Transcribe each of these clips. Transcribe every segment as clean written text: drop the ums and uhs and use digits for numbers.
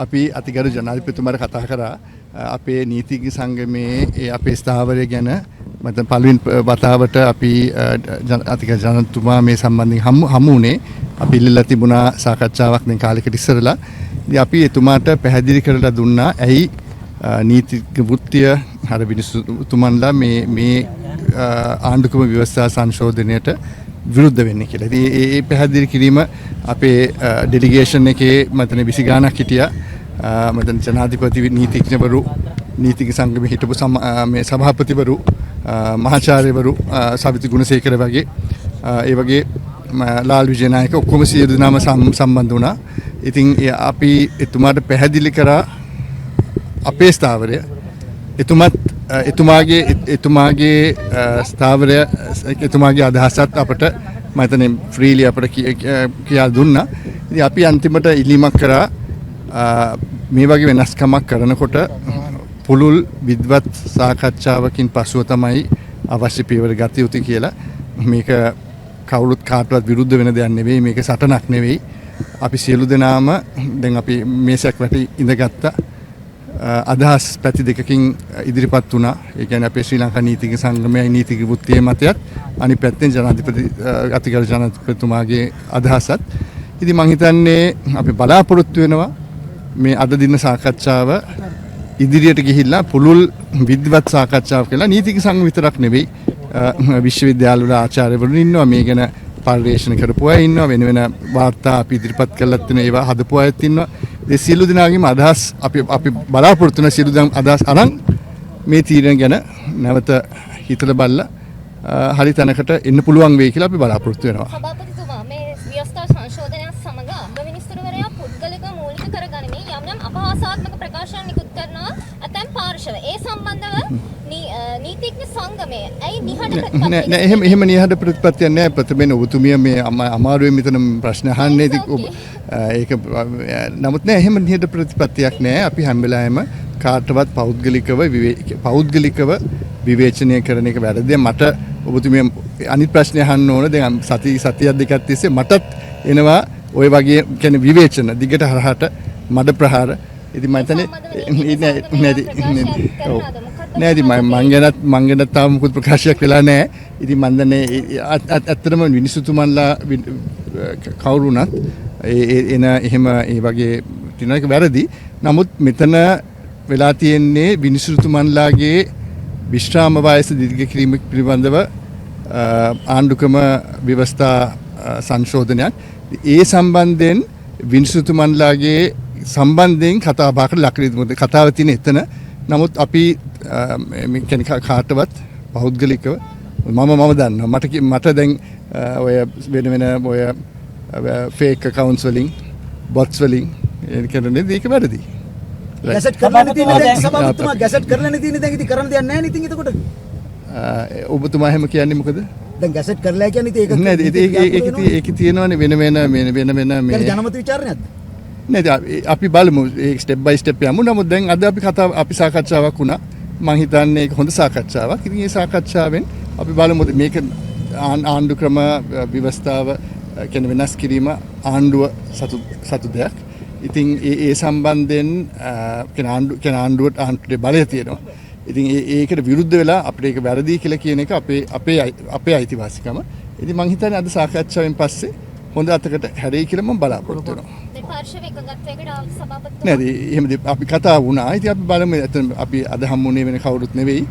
අපි අතිගරු ජනාධිපතිතුමාට කතා කරා අපේ නීතිඥ සංගමයේ අපේ ස්ථාවරය ගැන මම පළවෙනි වතාවට අපි අතිගරු ජනාධිපතිතුමා මේ සම්බන්ධයෙන් හමු වුණේ. අපි ඉල්ලලා තිබුණා සාකච්ඡාවක් දැන් කාලෙකට ඉස්සරලා. ඉතින් අපි එතුමාට පැහැදිලි කරලා දුන්නා ඇයි නීතිඥ වෘත්තිය හර මිනිස්සුතුමන්ලා මේ ආණ්ඩුක්‍රම ව්‍යවස්ථා සංශෝධනයට විරුද්ධ වෙන්නේ කියලා. ඉතින් ඒ පැහැදිලි කිරීම අපේ ඩෙලිගේෂන් එකේ මතන 20 ගාණක් හිටියා. මතන ජනාධිපති නීතිඥවරු නීතිඥ සංගමයේ හිටපු මේ සභාපතිවරු මහාචාර්යවරු සවිති ගුණසේකර වගේ ඒ වගේ ලාල් විජයනායක ඔක්කොම සියලු දෙනාම සම්බන්ධ වුණා. ඉතින් අපි එතුමාට පැහැදිලි කරා අපේ ස්ථාවරය එතුමාගේ ස්ථාවරය එතුමාගේ අදහසත් අපට මම හිතන්නේ ෆ්‍රීලි අපට කියා දුන්නා. ඉතින් අපි අන්තිමට ඉල්ලීමක් කරා මේ වගේ වෙනස්කමක් කරනකොට පුළුල් විද්වත් සාකච්ඡාවකින් පසුව තමයි අවශ්‍ය පියවර ගත යුතු කියලා. මේක කවුරුත් කාටවත් විරුද්ධ වෙන දෙයක් නෙවෙයි, මේක සටනක් නෙවෙයි. අපි සියලු දෙනාම දැන් අපි මේසයක් වැටි ඉඳගත්තා. අදහස් පැති දෙකකින් ඉදිරිපත් වුණා. ඒ කියන්නේ අපේ ශ්‍රී ලංකා නීතිඥ සංගමයයි නීතිඥ වෘත්තියේ මතයත් අනිත් පැත්තෙන් අතිගරු ජනාධිපතිතුමාගේ අදහසත්. ඉතින් මම හිතන්නේ අපි බලාපොරොත්තු වෙනවා මේ අද දින සාකච්ඡාව ඉදිරියට ගිහිල්ලා පුළුල් විද්වත් සාකච්ඡාවක් කියලා නීතිඥ සංගම විතරක් නෙවෙයි විශ්වවිද්‍යාල වල ආචාර්යවරුන් ඉන්නවා මේ ගැන පරිශන කරපු අය ඉන්නවා වෙන වාර්තා අපි ඉදිරිපත් කළත් තියෙන ඒවා හදපු අයත් ඉන්නවා. ඒ සියලු දෙනාගේම අදහස් අපි බලාපොරොත්තු වෙන සියලු දෙනා අදහස් අරන් මේ තීරණ ගැන නැවත හිතලා බලලා හරි තැනකට එන්න පුළුවන් වෙයි කියලා අපි බලාපොරොත්තු වෙනවා. සභාපතිතුමා මේ ව්‍යවස්ථා සංශෝධනය සමග අග්‍රමිනිස්තෘවරයා පුද්ගලික මූලික කරගනිමින් යම් අපහාසාත්මක ප්‍රකාශන නිකුත් කරනවා ඇතැම් පාර්ශව. ඒ සම්බන්ධව නීතිඥ සංගමය ඇයි නිහඬ ප්‍රතිපත්තියක් නෑ එහෙම නිහඬ ප්‍රතිපත්තියක් නෑ. ප්‍රථමයෙන් ඔබතුමිය මේ අමාරුවෙන් මෙතන ප්‍රශ්න අහන්නේ. ඉතින් ඒක නමුත් නෑ එහෙම නිහඬ ප්‍රතිපත්තියක් නෑ. අපි හැම වෙලාවෙම කාටවත් පෞද්ගලිකව විවේචනය කරන එක වැරදි. මට ඔබතුමිය අනිත් ප්‍රශ්නේ අහන්න ඕන. දැන් සතියක් දෙකක් තිස්සේ මටත් එනවා ওই වගේ කියන්නේ විවේචන දිගට හරහට මඩ ප්‍රහාර. ඉතින් මම හිතන්නේ නෑ මං ගැනත් තාම මුකුත් ප්‍රකාශයක් වෙලා නෑ. ඉතින් මම දන්නේ ඇත්තටම මිනිසුතුමන්ලා කවුරු වුණත් එහෙම ඒ වගේ තියන එක වැරදි. නමුත් මෙතන වෙලා තියෙන්නේ මිනිසුතුමන්ලාගේ විශ්‍රාම වයස දීර්ඝ කිරීම පිළිබඳව ආණ්ඩුක්‍රම ව්‍යවස්ථා සංශෝධනයක්. ඒ සම්බන්ධයෙන් මිනිසුතුමන්ලාගේ සම්බන්ධයෙන් කතා බහකට ලක්‍රීද කතාව තියෙන එතන. නමුත් අපි කාටවත් පෞද්ගලිකව මම දන්නවා මට දැන් ඔය වෙන ඔය ෆේක් accounts වලින් bots වලින් කරන්නේ ඒක වැරදි. ගැසට් කරලා තියෙන දැන් සභාපතිතුමා ගැසට් කරලා තියෙන දැන් ඉතින් කරන්න දෙයක් නැහැ නේ. ඉතින් එතකොට ඔබතුමා එහෙම කියන්නේ මොකද? දැන් ගැසට් කරලා කියන්නේ ඉතින් ඒක තියෙනවනේ වෙන මේ ජනමත විචාරණයක්ද? නෑ අපි බලමු ඒ ස්ටෙප් බයි ස්ටෙප් යමු. නමුත් දැන් අද අපි සාකච්ඡාවක් වුණා. මම හිතන්නේ ඒක හොඳ සාකච්ඡාවක්. ඉතින් මේ සාකච්ඡාවෙන් අපි බලමු මේක ආණ්ඩුක්‍රම ව්‍යවස්ථාව කියන වෙනස් කිරීම ආණ්ඩුව සතු දෙයක්. ඉතින් ඒ සම්බන්ධයෙන් ආණ්ඩුවට බලය තියෙනවා. ඉතින් ඒකට විරුද්ධ වෙලා අපිට ඒක වැරදි කියලා කියන එක අපේ අයිතිවාසිකම. ඉතින් මම හිතන්නේ අද සාකච්ඡාවෙන් පස්සේ හොඳ අතකට හැරෙයි කියලා මම බලාපොරොත්තු වෙනවා. නේද? එහෙම අපි කතා වුණා. ඉතින් අපි බලමු අපි අද හම්බුනේ වෙන කවුරුත් නෙවෙයි.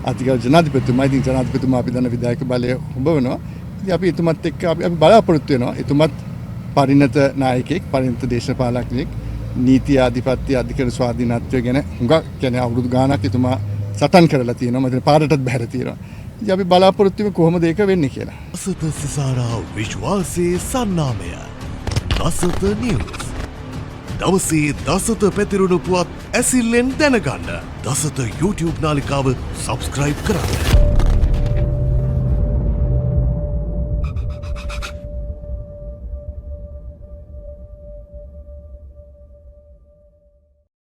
අතිගරු ජනාධිපතිතුමා. ඉතින් ජනාධිපතිතුමා අපි දන්න විධායක බලය හොබවනවා. ඉතින් අපි එතුමත් එක්ක අපි බලාපොරොත්තු වෙනවා. එතුමත් පරිණත නායකයෙක්, පරිණත දේශපාලකයෙක්, නීති ආධිපත්‍ය අධිකරණ ස්වාධීනත්වය ගැන හුඟක් කියන්නේ අවුරුදු ගාණක් එතුමා සටන් කරලා තියෙනවා. මම පාරටත් බහැලා තියෙනවා. ඉතින් අපි බලාපොරොත්තු වෙමු කොහොමද ඒක වෙන්නේ කියලා. දසත සිසාරා විශ්වාසයේ සන්නාමය. දසත නිවුස්. දවසේ දසත පැතිරුණු පුවත් ඇසිල්ලෙන් දැනගන්න. දසත YouTube නාලිකාව සබ්ස්ක්‍රයිබ් කරන්න.